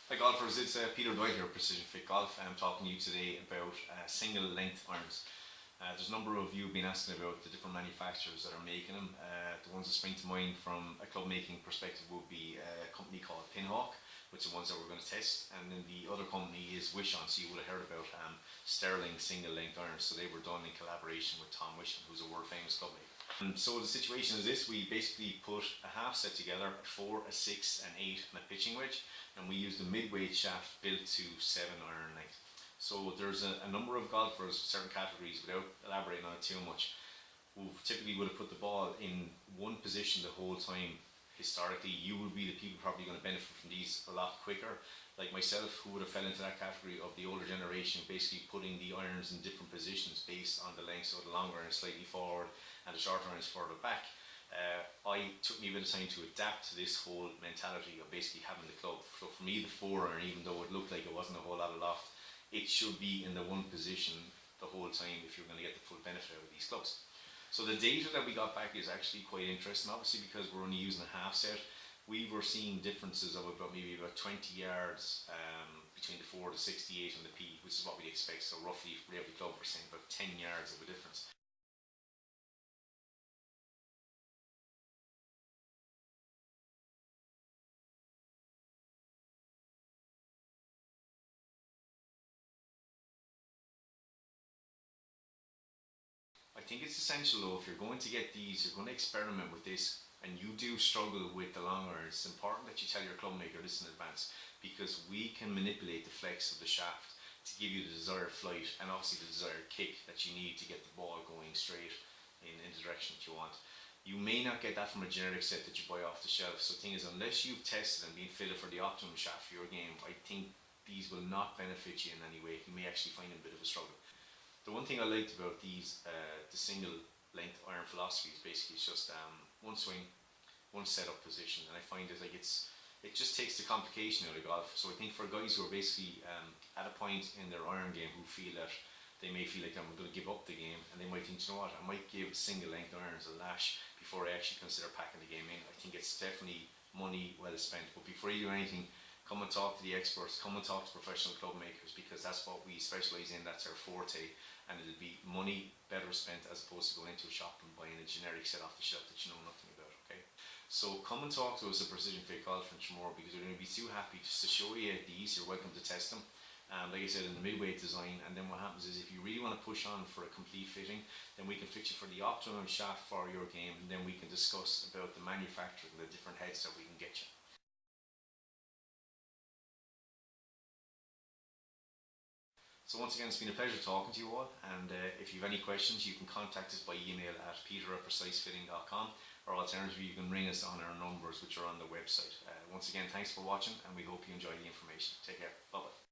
Hi golfers, it's Peter Dwight here, Precision Fit Golf. I'm talking to you today about single length irons. There's a number of you have been asking about the different manufacturers that are making them. The ones that spring to mind from a club making perspective would be a company called Pinhawk, which are the ones that we're going to test, and then the other company is Wishon. So you would have heard about Sterling single length irons. So they were done in collaboration with Tom Wishon, who's a world famous club maker. And so the situation is this: we basically put a half set together, a 4, a 6 and 8 and a pitching wedge, and we used a mid-weight shaft built to 7 iron length. So there's a number of golfers, certain categories, without elaborating on it too much, who typically would have put the ball in one position the whole time. Historically, you would be the people probably going to benefit from these a lot quicker, like myself, who would have fell into that category of the older generation, basically putting the irons in different positions based on the length. So the longer iron slightly forward and the shorter irons further back. I took me a bit of time to adapt to this whole mentality of basically having the club. So for me, the 4 iron, even though it looked like it wasn't a whole lot of loft, it should be in the one position the whole time if you're going to get the full benefit out of these clubs. So the data that we got back is actually quite interesting, obviously, because we're only using a half set. We were seeing differences of maybe about 20 yards between the 4, the 68 and the P, which is what we'd expect. So roughly for every club we're saying about 10 yards of a difference. I think it's essential though, if you're going to get these, you're going to experiment with this, and you do struggle with the long irons, it's important that you tell your club maker this in advance, because we can manipulate the flex of the shaft to give you the desired flight and obviously the desired kick that you need to get the ball going straight in the direction that you want. You may not get that from a generic set that you buy off the shelf. So the thing is, unless you've tested and been fitted for the optimum shaft for your game, I think these will not benefit you in any way. You may actually find them a bit of a struggle. The one thing I liked about these, the single length iron philosophy, is basically it's just one swing, one setup position, and I find it like it just takes the complication out of golf. So I think for guys who are basically at a point in their iron game who feel that they may feel like I'm going to give up the game, and they might think, you know what, I might give single length irons a lash before I actually consider packing the game in. I think it's definitely money well spent. But before you do anything, come and talk to the experts, come and talk to professional club makers, because that's what we specialise in, that's our forte, and it'll be money better spent as opposed to going into a shop and buying a generic set off the shelf that you know nothing about, okay? So come and talk to us at Precision Fit Golf in Tramore, because we're going to be too happy just to show you these. You're welcome to test them. Like I said, in the midweight design, and then what happens is if you really want to push on for a complete fitting, then we can fit you for the optimum shaft for your game, and then we can discuss about the manufacturing, the different heads that we can get you. So once again, it's been a pleasure talking to you all, and if you have any questions, you can contact us by email at peter@precisefitting.com, or alternatively you can ring us on our numbers which are on the website. Once again, thanks for watching, and we hope you enjoy the information. Take care. Bye bye.